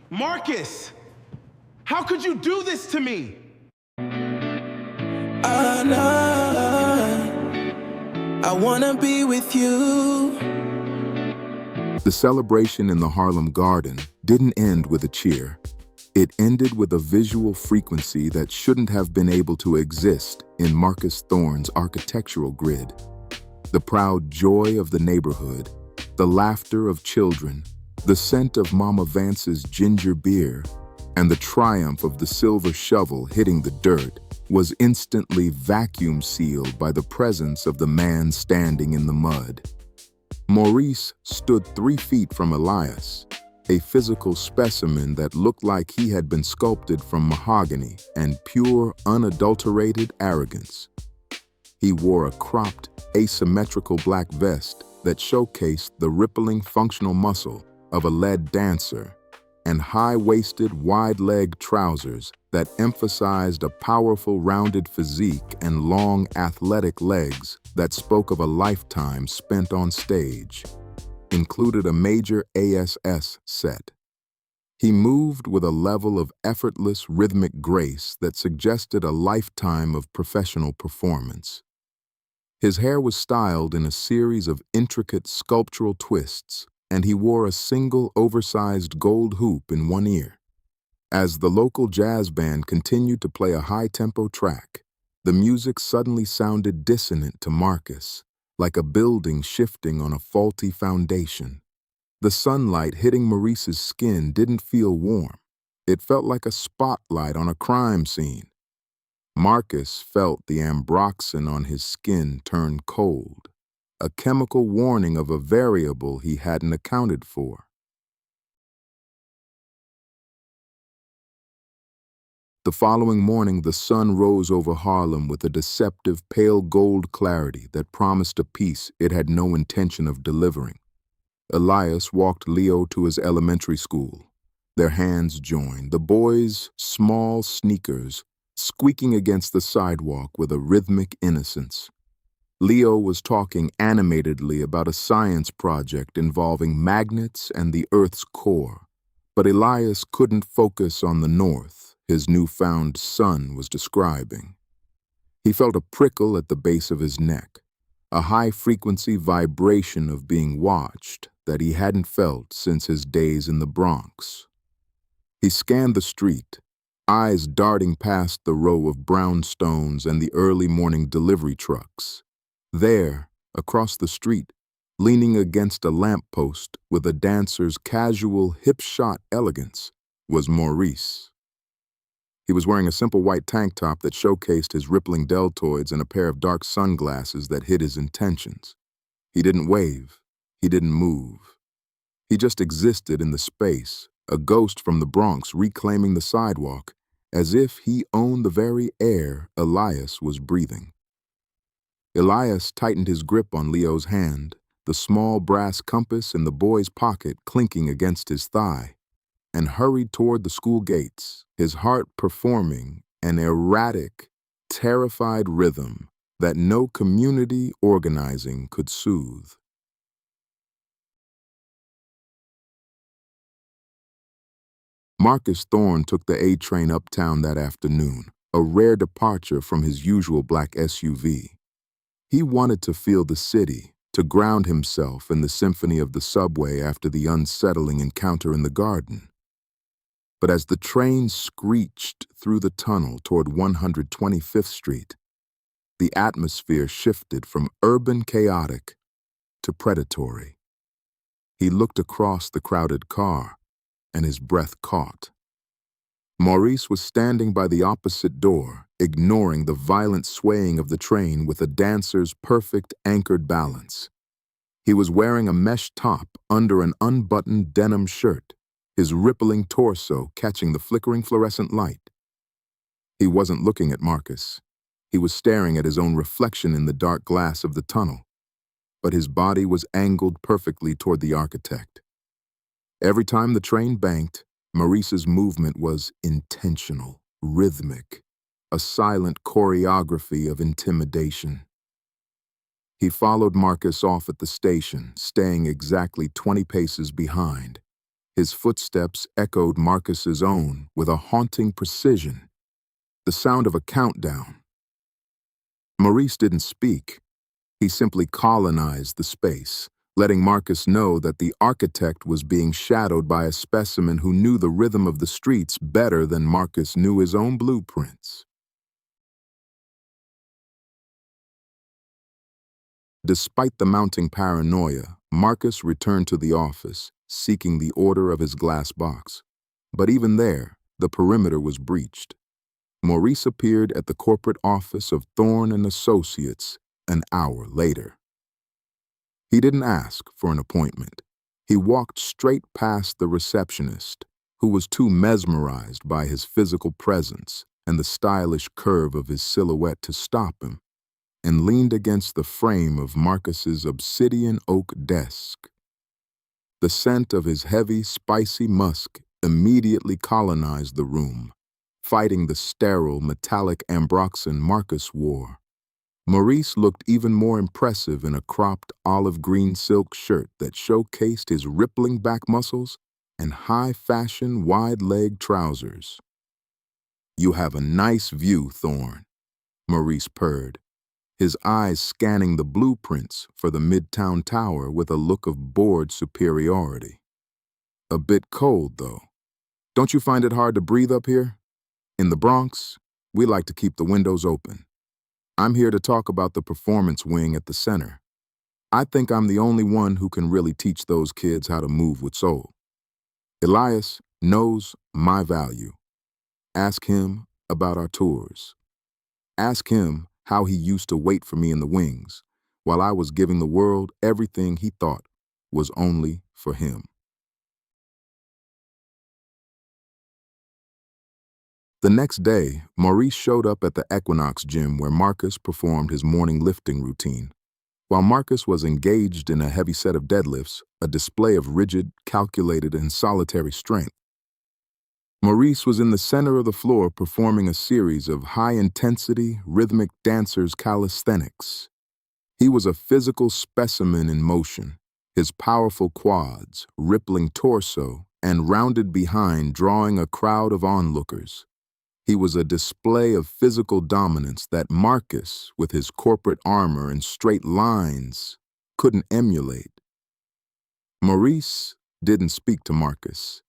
Marcus! How could you do this to me? I wanna be with you. The celebration in the Harlem garden didn't end with a cheer. It ended with a visual frequency that shouldn't have been able to exist in Marcus Thorne's architectural grid. The proud joy of the neighborhood, the laughter of children, the scent of Mama Vance's ginger beer, and the triumph of the silver shovel hitting the dirt was instantly vacuum sealed by the presence of the man standing in the mud. Maurice stood 3 feet from Elias, a physical specimen that looked like he had been sculpted from mahogany and pure, unadulterated arrogance. He wore a cropped, asymmetrical black vest that showcased the rippling functional muscle of a lead dancer, and high-waisted, wide-legged trousers that emphasized a powerful, rounded physique and long, athletic legs that spoke of a lifetime spent on stage. Included a major ASS set. He moved with a level of effortless, rhythmic grace that suggested a lifetime of professional performance. His hair was styled in a series of intricate sculptural twists, and he wore a single oversized gold hoop in one ear. As the local jazz band continued to play a high-tempo track, the music suddenly sounded dissonant to Marcus, like a building shifting on a faulty foundation. The sunlight hitting Maurice's skin didn't feel warm. It felt like a spotlight on a crime scene. Marcus felt the ambroxan on his skin turn cold, a chemical warning of a variable he hadn't accounted for. The following morning, the sun rose over Harlem with a deceptive pale gold clarity that promised a peace it had no intention of delivering. Elias walked Leo to his elementary school. Their hands joined, the boy's small sneakers squeaking against the sidewalk with a rhythmic innocence. Leo was talking animatedly about a science project involving magnets and the Earth's core, but Elias couldn't focus on the north his newfound son was describing. He felt a prickle at the base of his neck, a high-frequency vibration of being watched that he hadn't felt since his days in the Bronx. He scanned the street, eyes darting past the row of brownstones and the early morning delivery trucks. There, across the street, leaning against a lamppost with a dancer's casual hip-shot elegance, was Maurice. He was wearing a simple white tank top that showcased his rippling deltoids and a pair of dark sunglasses that hid his intentions. He didn't wave. He didn't move. He just existed in the space, a ghost from the Bronx reclaiming the sidewalk, as if he owned the very air Elias was breathing. Elias tightened his grip on Leo's hand, the small brass compass in the boy's pocket clinking against his thigh, and hurried toward the school gates, his heart performing an erratic, terrified rhythm that no community organizing could soothe. Marcus Thorne took the A train uptown that afternoon, a rare departure from his usual black SUV. He wanted to feel the city, to ground himself in the symphony of the subway after the unsettling encounter in the garden. But as the train screeched through the tunnel toward 125th Street, the atmosphere shifted from urban chaotic to predatory. He looked across the crowded car, and his breath caught. Maurice was standing by the opposite door, ignoring the violent swaying of the train with a dancer's perfect anchored balance. He was wearing a mesh top under an unbuttoned denim shirt, his rippling torso catching the flickering fluorescent light. He wasn't looking at Marcus. He was staring at his own reflection in the dark glass of the tunnel, but his body was angled perfectly toward the architect. Every time the train banked, Maurice's movement was intentional, rhythmic, a silent choreography of intimidation. He followed Marcus off at the station, staying exactly 20 paces behind, His footsteps echoed Marcus's own with a haunting precision, the sound of a countdown. Maurice didn't speak. He simply colonized the space, letting Marcus know that the architect was being shadowed by a specimen who knew the rhythm of the streets better than Marcus knew his own blueprints. Despite the mounting paranoia, Marcus returned to the office, seeking the order of his glass box. But even there, the perimeter was breached. Maurice appeared at the corporate office of Thorne and Associates an hour later. He didn't ask for an appointment. He walked straight past the receptionist, who was too mesmerized by his physical presence and the stylish curve of his silhouette to stop him, and leaned against the frame of Marcus's obsidian oak desk. The scent of his heavy, spicy musk immediately colonized the room, fighting the sterile, metallic ambroxan Marcus wore. Maurice looked even more impressive in a cropped olive-green silk shirt that showcased his rippling back muscles and high-fashion, wide-leg trousers. "You have a nice view, Thorne," Maurice purred, his eyes scanning the blueprints for the Midtown Tower with a look of bored superiority. "A bit cold, though. Don't you find it hard to breathe up here? In the Bronx, we like to keep the windows open. I'm here to talk about the performance wing at the center. I think I'm the only one who can really teach those kids how to move with soul. Elias knows my value. Ask him about our tours. Ask him how he used to wait for me in the wings while I was giving the world everything he thought was only for him." The next day, Maurice showed up at the Equinox gym where Marcus performed his morning lifting routine. While Marcus was engaged in a heavy set of deadlifts, a display of rigid, calculated, and solitary strength, Maurice was in the center of the floor performing a series of high-intensity, rhythmic dancers' calisthenics. He was a physical specimen in motion, his powerful quads, rippling torso, and rounded behind drawing a crowd of onlookers. He was a display of physical dominance that Marcus, with his corporate armor and straight lines, couldn't emulate. Maurice didn't speak to Marcus.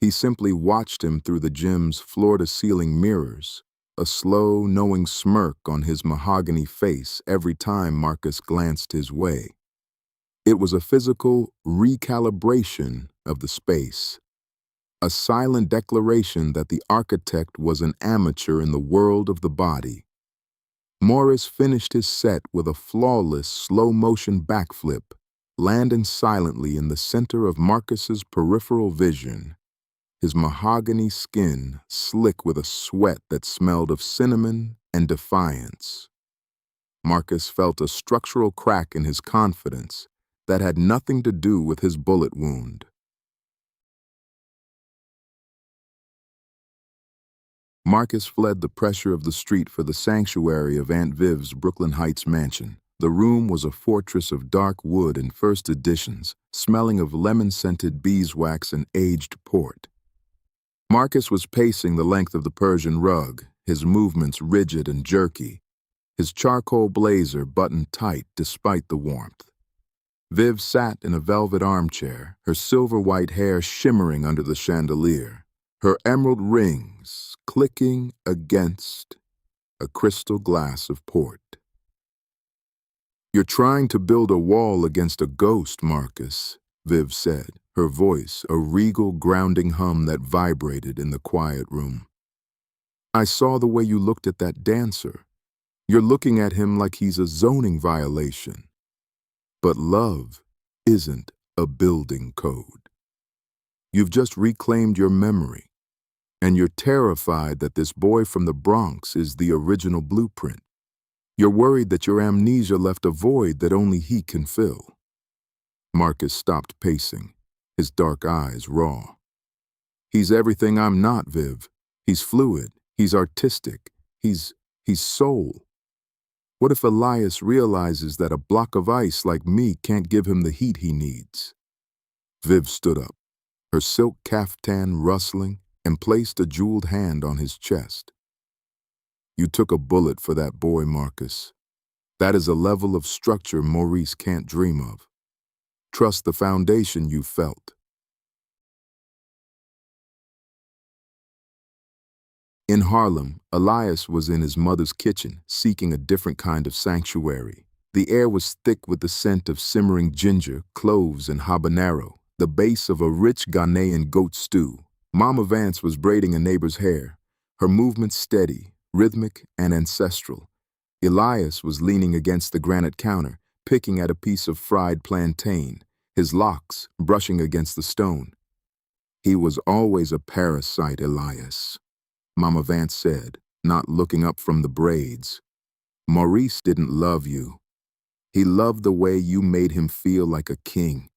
He simply watched him through the gym's floor-to-ceiling mirrors, a slow, knowing smirk on his mahogany face every time Marcus glanced his way. It was a physical recalibration of the space, a silent declaration that the architect was an amateur in the world of the body. Maurice finished his set with a flawless, slow-motion backflip, landing silently in the center of Marcus's peripheral vision, his mahogany skin slick with a sweat that smelled of cinnamon and defiance. Marcus felt a structural crack in his confidence that had nothing to do with his bullet wound. Marcus fled the pressure of the street for the sanctuary of Aunt Viv's Brooklyn Heights mansion. The room was a fortress of dark wood and first editions, smelling of lemon-scented beeswax and aged port. Marcus was pacing the length of the Persian rug, his movements rigid and jerky, his charcoal blazer buttoned tight despite the warmth. Viv sat in a velvet armchair, her silver-white hair shimmering under the chandelier, her emerald rings clicking against a crystal glass of port. "You're trying to build a wall against a ghost, Marcus," Viv said, her voice a regal grounding hum that vibrated in the quiet room. "I saw the way you looked at that dancer. You're looking at him like he's a zoning violation. But love isn't a building code. You've just reclaimed your memory, and you're terrified that this boy from the Bronx is the original blueprint. You're worried that your amnesia left a void that only he can fill." Marcus stopped pacing, his dark eyes raw. "He's everything I'm not, Viv. He's fluid, he's artistic, he's soul. What if Elias realizes that a block of ice like me can't give him the heat he needs?" Viv stood up, her silk caftan rustling, and placed a jeweled hand on his chest. "You took a bullet for that boy, Marcus. That is a level of structure Maurice can't dream of. Trust the foundation you felt." In Harlem, Elias was in his mother's kitchen, seeking a different kind of sanctuary. The air was thick with the scent of simmering ginger, cloves, and habanero, the base of a rich Ghanaian goat stew. Mama Vance was braiding a neighbor's hair, her movements steady, rhythmic, and ancestral. Elias was leaning against the granite counter, picking at a piece of fried plantain, his locks brushing against the stone. "He was always a parasite, Elias," Mama Vance said, not looking up from the braids. "Maurice didn't love you. He loved the way you made him feel like a king.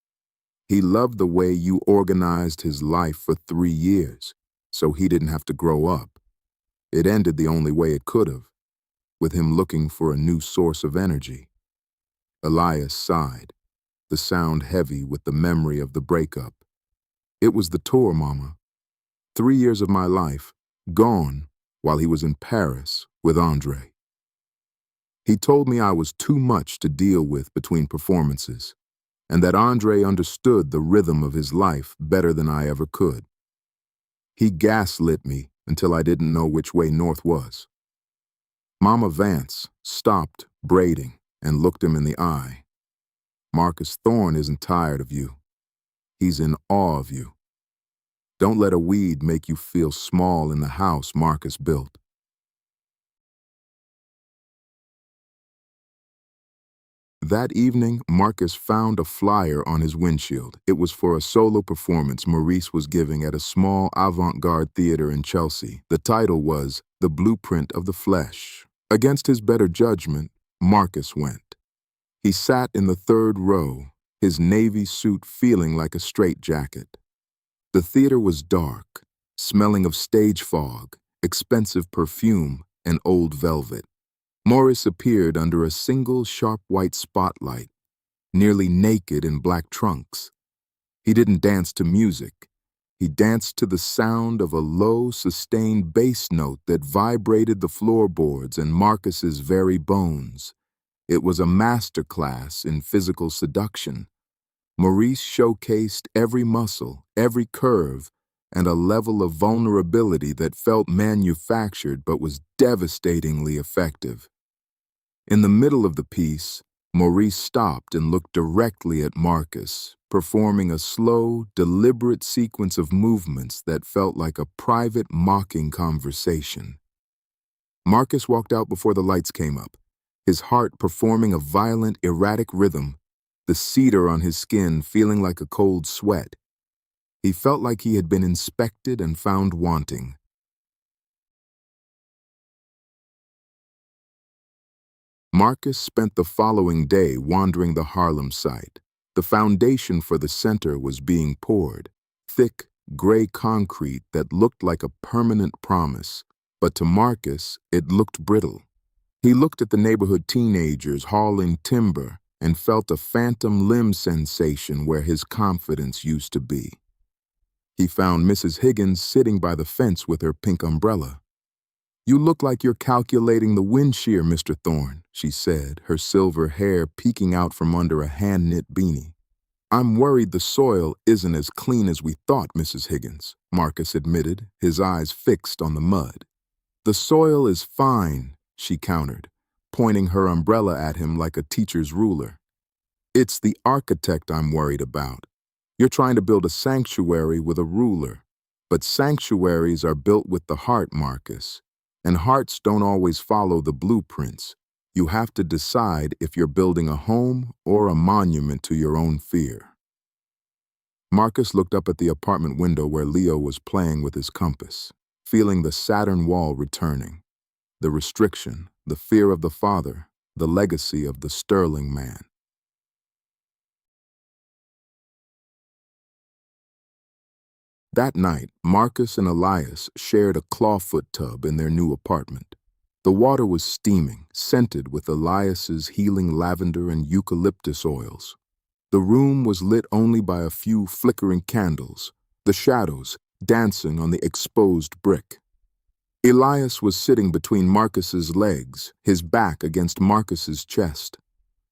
He loved the way you organized his life for 3 years, so he didn't have to grow up. It ended the only way it could have, with him looking for a new source of energy." Elias sighed, the sound heavy with the memory of the breakup. "It was the tour, Mama. 3 years of my life, gone while he was in Paris with Andre. He told me I was too much to deal with between performances, and that Andre understood the rhythm of his life better than I ever could. He gaslit me until I didn't know which way north was." Mama Vance stopped braiding and looked him in the eye. "Marcus Thorne isn't tired of you. He's in awe of you. Don't let a weed make you feel small in the house Marcus built." That evening, Marcus found a flyer on his windshield. It was for a solo performance Maurice was giving at a small avant-garde theater in Chelsea. The title was The Blueprint of the Flesh. Against his better judgment, Marcus went. He sat in the 3rd row, his navy suit feeling like a straitjacket. The theater was dark, smelling of stage fog, expensive perfume, and old velvet. Maurice appeared under a single sharp white spotlight, nearly naked in black trunks. He didn't dance to music. He danced to the sound of a low, sustained bass note that vibrated the floorboards and Marcus's very bones. It was a masterclass in physical seduction. Maurice showcased every muscle, every curve, and a level of vulnerability that felt manufactured but was devastatingly effective. In the middle of the piece, Maurice stopped and looked directly at Marcus, performing a slow, deliberate sequence of movements that felt like a private, mocking conversation. Marcus walked out before the lights came up, his heart performing a violent, erratic rhythm, the cedar on his skin feeling like a cold sweat. He felt like he had been inspected and found wanting. Marcus spent the following day wandering the Harlem site. The foundation for the center was being poured, thick, gray concrete that looked like a permanent promise, but to Marcus, it looked brittle. He looked at the neighborhood teenagers hauling timber and felt a phantom limb sensation where his confidence used to be. He found Mrs. Higgins sitting by the fence with her pink umbrella. "You look like you're calculating the wind shear, Mr. Thorne," she said, her silver hair peeking out from under a hand-knit beanie. "I'm worried the soil isn't as clean as we thought, Mrs. Higgins," Marcus admitted, his eyes fixed on the mud. "The soil is fine," she countered, pointing her umbrella at him like a teacher's ruler. "It's the architect I'm worried about. You're trying to build a sanctuary with a ruler, but sanctuaries are built with the heart, Marcus. And hearts don't always follow the blueprints. You have to decide if you're building a home or a monument to your own fear." Marcus looked up at the apartment window where Leo was playing with his compass, feeling the Saturn wall returning, the restriction, the fear of the father, the legacy of the sterling man. That night, Marcus and Elias shared a clawfoot tub in their new apartment. The water was steaming, scented with Elias's healing lavender and eucalyptus oils. The room was lit only by a few flickering candles, the shadows dancing on the exposed brick. Elias was sitting between Marcus's legs, his back against Marcus's chest.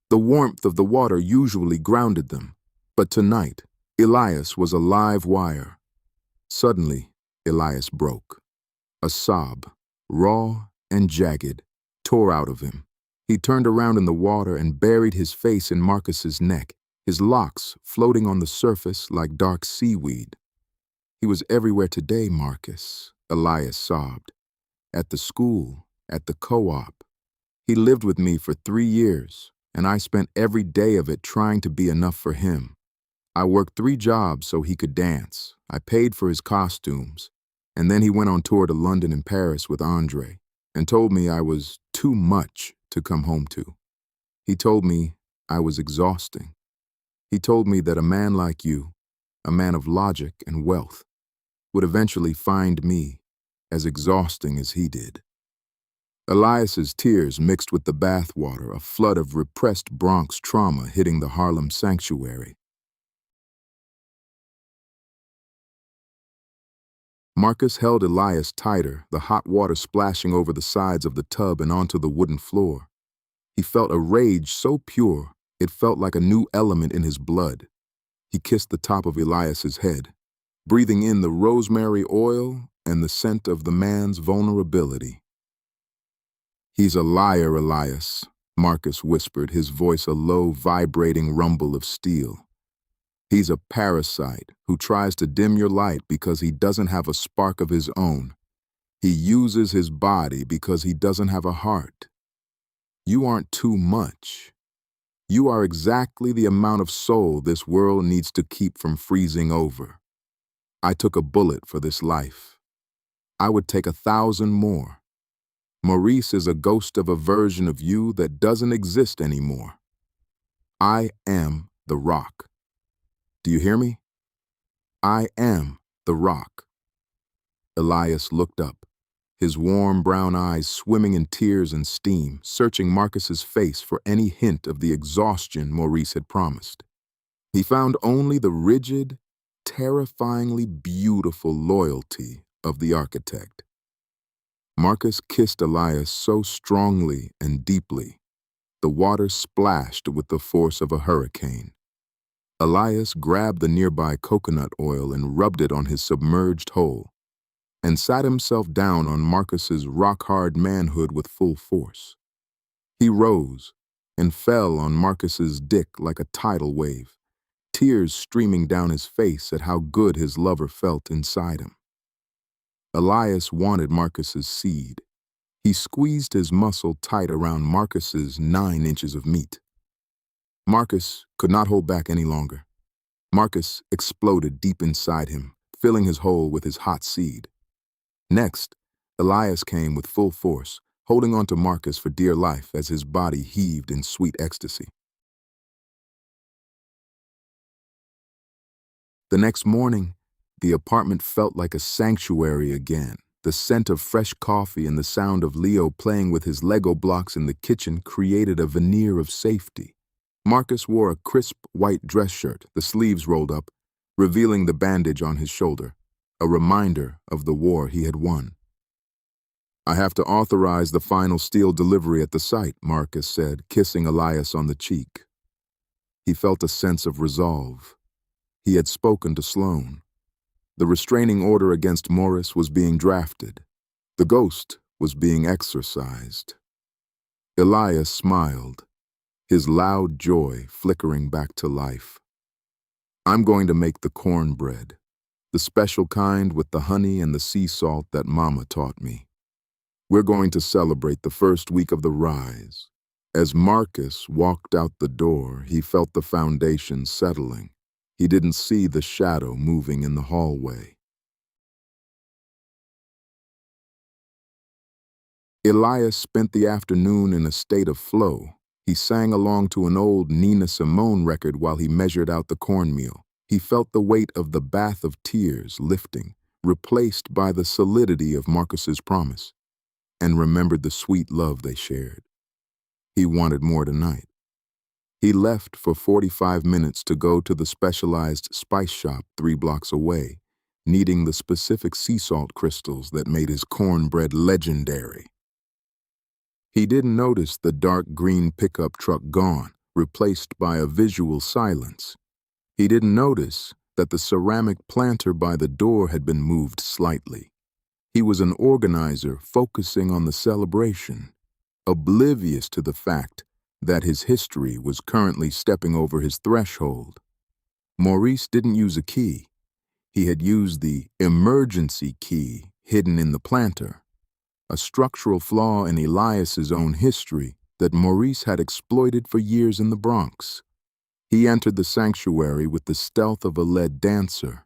The warmth of the water usually grounded them, but tonight, Elias was a live wire. Suddenly, Elias broke. A sob, raw and jagged, tore out of him. He turned around in the water and buried his face in Marcus's neck, his locks floating on the surface like dark seaweed. "He was everywhere today, Marcus," Elias sobbed. "At the school, at the co-op. He lived with me for 3 years, and I spent every day of it trying to be enough for him. I worked 3 jobs so he could dance. I paid for his costumes. And then he went on tour to London and Paris with Andre and told me I was too much to come home to. He told me I was exhausting. He told me that a man like you, a man of logic and wealth, would eventually find me as exhausting as he did." Elias's tears mixed with the bathwater, a flood of repressed Bronx trauma hitting the Harlem sanctuary. Marcus held Elias tighter, the hot water splashing over the sides of the tub and onto the wooden floor. He felt a rage so pure, it felt like a new element in his blood. He kissed the top of Elias's head, breathing in the rosemary oil and the scent of the man's vulnerability. "He's a liar, Elias," Marcus whispered, his voice a low, vibrating rumble of steel. "He's a parasite who tries to dim your light because he doesn't have a spark of his own. He uses his body because he doesn't have a heart. You aren't too much. You are exactly the amount of soul this world needs to keep from freezing over. I took a bullet for this life. I would take 1,000 more. Maurice is a ghost of a version of you that doesn't exist anymore. I am the rock. Do you hear me? I am the rock." Elias looked up, his warm brown eyes swimming in tears and steam, searching Marcus's face for any hint of the exhaustion Maurice had promised. He found only the rigid, terrifyingly beautiful loyalty of the architect. Marcus kissed Elias so strongly and deeply, the water splashed with the force of a hurricane. Elias grabbed the nearby coconut oil and rubbed it on his submerged hole, and sat himself down on Marcus's rock-hard manhood with full force. He rose and fell on Marcus's dick like a tidal wave, tears streaming down his face at how good his lover felt inside him. Elias wanted Marcus's seed. He squeezed his muscle tight around Marcus's 9 inches of meat. Marcus could not hold back any longer. Marcus exploded deep inside him, filling his hole with his hot seed. Next, Elias came with full force, holding on to Marcus for dear life as his body heaved in sweet ecstasy. The next morning, the apartment felt like a sanctuary again. The scent of fresh coffee and the sound of Leo playing with his Lego blocks in the kitchen created a veneer of safety. Marcus wore a crisp white dress shirt, the sleeves rolled up, revealing the bandage on his shoulder, a reminder of the war he had won. "I have to authorize the final steel delivery at the site," Marcus said, kissing Elias on the cheek. He felt a sense of resolve. He had spoken to Sloan. The restraining order against Maurice was being drafted. The ghost was being exorcised. Elias smiled, his loud joy flickering back to life. "I'm going to make the cornbread, the special kind with the honey and the sea salt that Mama taught me. We're going to celebrate the first week of the rise." As Marcus walked out the door, he felt the foundation settling. He didn't see the shadow moving in the hallway. Elias spent the afternoon in a state of flow. He sang along to an old Nina Simone record while he measured out the cornmeal. He felt the weight of the bath of tears lifting, replaced by the solidity of Marcus's promise, and remembered the sweet love they shared. He wanted more tonight. He left for 45 minutes to go to the specialized spice shop 3 blocks away, needing the specific sea salt crystals that made his cornbread legendary. He didn't notice the dark green pickup truck gone, replaced by a visual silence. He didn't notice that the ceramic planter by the door had been moved slightly. He was an organizer focusing on the celebration, oblivious to the fact that his history was currently stepping over his threshold. Maurice didn't use a key. He had used the emergency key hidden in the planter, a structural flaw in Elias's own history that Maurice had exploited for years in the Bronx. He entered the sanctuary with the stealth of a lead dancer.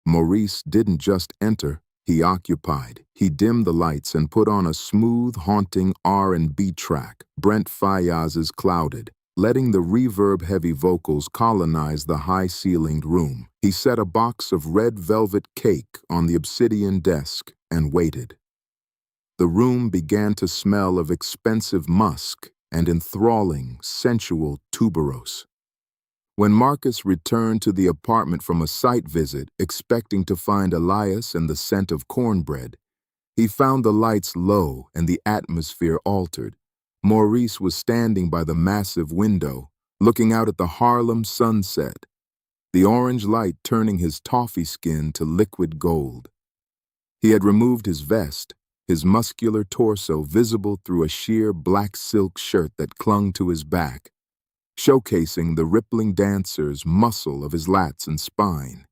Maurice didn't just enter, he occupied. He dimmed the lights and put on a smooth, haunting R&B track, Brent Faiyaz's Clouded, letting the reverb-heavy vocals colonize the high-ceilinged room. He set a box of red velvet cake on the obsidian desk and waited. The room began to smell of expensive musk and enthralling, sensual tuberose. When Marcus returned to the apartment from a site visit, expecting to find Elias and the scent of cornbread, he found the lights low and the atmosphere altered. Maurice was standing by the massive window, looking out at the Harlem sunset, the orange light turning his toffee skin to liquid gold. He had removed his vest, his muscular torso visible through a sheer black silk shirt that clung to his back, showcasing the rippling dancer's muscle of his lats and spine,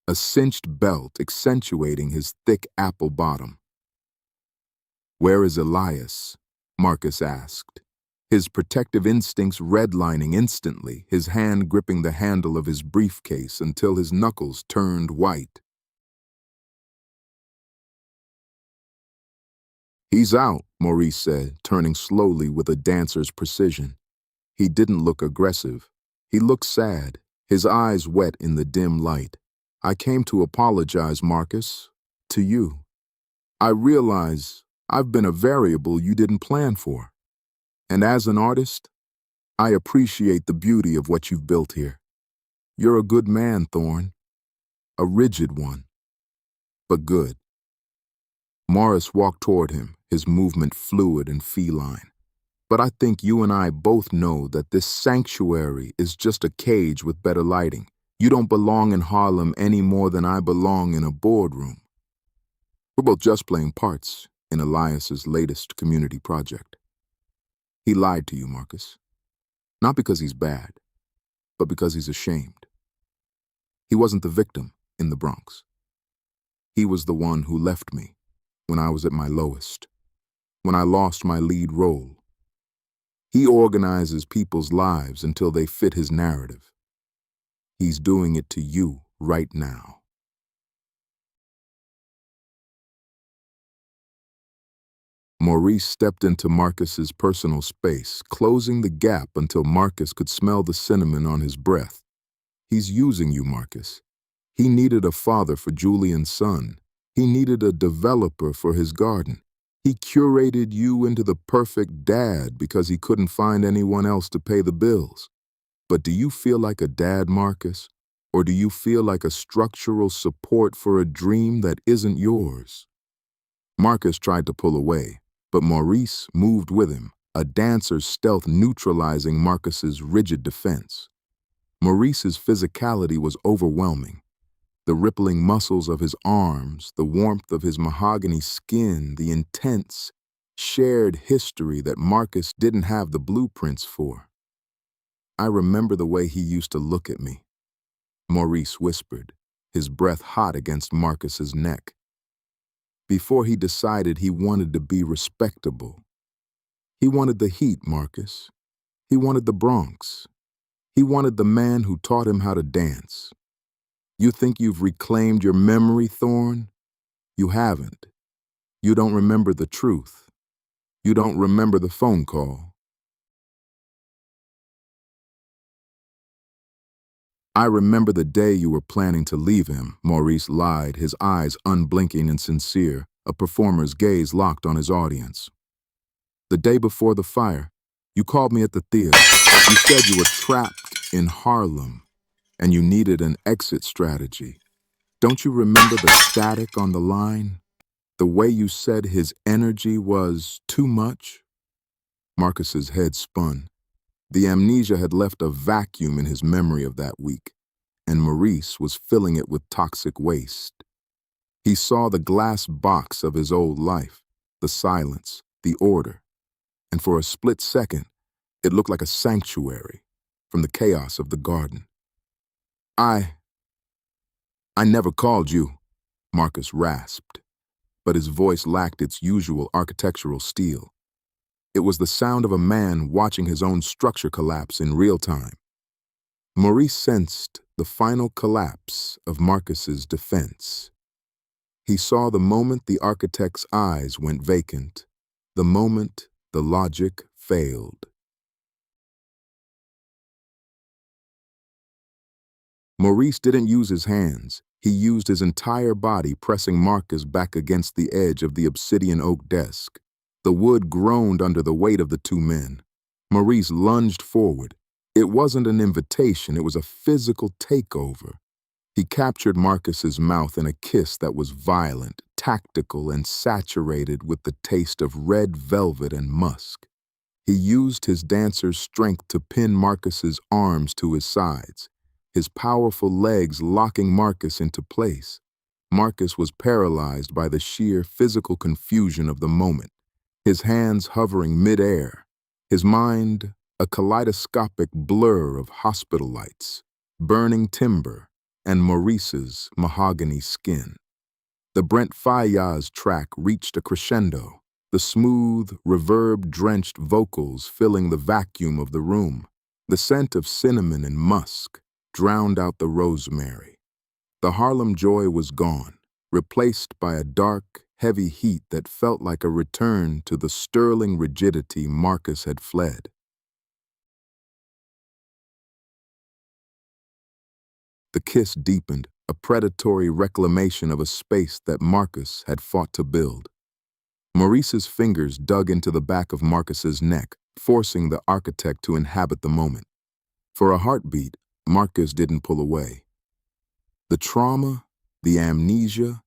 a cinched belt accentuating his thick apple bottom. "Where is Elias?" Marcus asked, his protective instincts redlining instantly, his hand gripping the handle of his briefcase until his knuckles turned white. "He's out," Maurice said, turning slowly with a dancer's precision. He didn't look aggressive. He looked sad, his eyes wet in the dim light. "I came to apologize, Marcus. To you. I realize I've been a variable you didn't plan for. And as an artist, I appreciate the beauty of what you've built here. You're a good man, Thorne. A rigid one, but good." Maurice walked toward him, his movement fluid and feline. "But I think you and I both know that this sanctuary is just a cage with better lighting. You don't belong in Harlem any more than I belong in a boardroom. We're both just playing parts in Elias's latest community project. He lied to you, Marcus. Not because he's bad, but because he's ashamed. He wasn't the victim in the Bronx. He was the one who left me when I was at my lowest, when I lost my lead role. He organizes people's lives until they fit his narrative. He's doing it to you right now." Maurice stepped into Marcus's personal space, closing the gap until Marcus could smell the cinnamon on his breath. "He's using you, Marcus. He needed a father for Julian's son. He needed a developer for his garden. He curated you into the perfect dad because he couldn't find anyone else to pay the bills. But do you feel like a dad, Marcus? Or do you feel like a structural support for a dream that isn't yours?" Marcus tried to pull away, but Maurice moved with him, a dancer's stealth neutralizing Marcus's rigid defense. Maurice's physicality was overwhelming. The rippling muscles of his arms, the warmth of his mahogany skin, the intense, shared history that Marcus didn't have the blueprints for. "I remember the way he used to look at me," Maurice whispered, his breath hot against Marcus's neck. "Before he decided he wanted to be respectable. He wanted the heat, Marcus. He wanted the Bronx. He wanted the man who taught him how to dance. You think you've reclaimed your memory, Thorne? You haven't. You don't remember the truth. You don't remember the phone call." "I remember the day you were planning to leave him," Maurice lied, his eyes unblinking and sincere, a performer's gaze locked on his audience. "The day before the fire, you called me at the theater. You said you were trapped in Harlem, and you needed an exit strategy. Don't you remember the static on the line? The way you said his energy was too much? Marcus's head spun. The amnesia had left a vacuum in his memory of that week, and Maurice was filling it with toxic waste. He saw the glass box of his old life, the silence, the order, and for a split second, it looked like a sanctuary from the chaos of the garden. I never called you, Marcus rasped, but his voice lacked its usual architectural steel. It was the sound of a man watching his own structure collapse in real time. Maurice sensed the final collapse of Marcus's defense. He saw the moment the architect's eyes went vacant, the moment the logic failed. Maurice didn't use his hands. He used his entire body, pressing Marcus back against the edge of the obsidian oak desk. The wood groaned under the weight of the two men. Maurice lunged forward. It wasn't an invitation, it was a physical takeover. He captured Marcus's mouth in a kiss that was violent, tactical, and saturated with the taste of red velvet and musk. He used his dancer's strength to pin Marcus's arms to his sides, his powerful legs locking Marcus into place. Marcus was paralyzed by the sheer physical confusion of the moment, his hands hovering mid-air, his mind a kaleidoscopic blur of hospital lights, burning timber, and Maurice's mahogany skin. The Brent Faiyaz track reached a crescendo, the smooth, reverb-drenched vocals filling the vacuum of the room. The scent of cinnamon and musk drowned out the rosemary. The Harlem joy was gone, replaced by a dark, heavy heat that felt like a return to the sterling rigidity Marcus had fled. The kiss deepened, a predatory reclamation of a space that Marcus had fought to build. Maurice's fingers dug into the back of Marcus's neck, forcing the architect to inhabit the moment. For a heartbeat, Marcus didn't pull away. The trauma, the amnesia,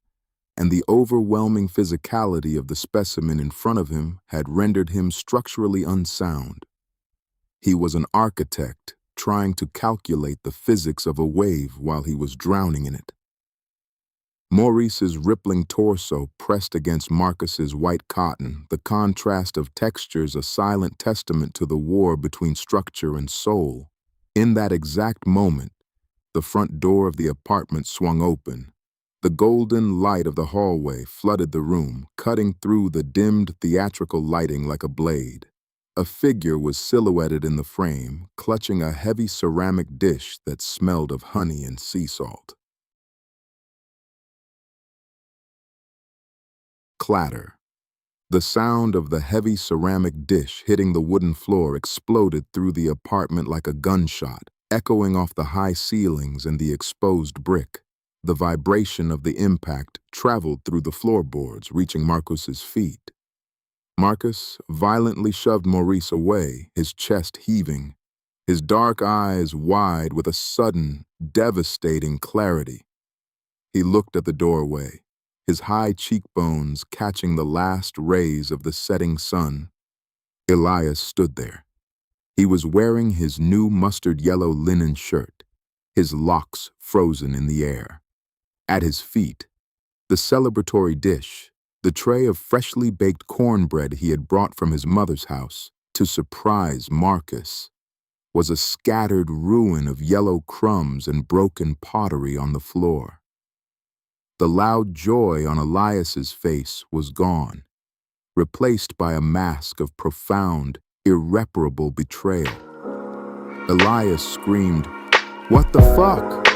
and the overwhelming physicality of the specimen in front of him had rendered him structurally unsound. He was an architect trying to calculate the physics of a wave while he was drowning in it. Maurice's rippling torso pressed against Marcus's white cotton, the contrast of textures a silent testament to the war between structure and soul. In that exact moment, the front door of the apartment swung open. The golden light of the hallway flooded the room, cutting through the dimmed theatrical lighting like a blade. A figure was silhouetted in the frame, clutching a heavy ceramic dish that smelled of honey and sea salt. Clatter. The sound of the heavy ceramic dish hitting the wooden floor exploded through the apartment like a gunshot, echoing off the high ceilings and the exposed brick. The vibration of the impact traveled through the floorboards, reaching Marcus's feet. Marcus violently shoved Maurice away, his chest heaving, his dark eyes wide with a sudden, devastating clarity. He looked at the doorway, his high cheekbones catching the last rays of the setting sun. Elias stood there. He was wearing his new mustard-yellow linen shirt, his locks frozen in the air. At his feet, the celebratory dish, the tray of freshly baked cornbread he had brought from his mother's house to surprise Marcus, was a scattered ruin of yellow crumbs and broken pottery on the floor. The loud joy on Elias's face was gone, replaced by a mask of profound, irreparable betrayal. Elias screamed, "What the fuck?"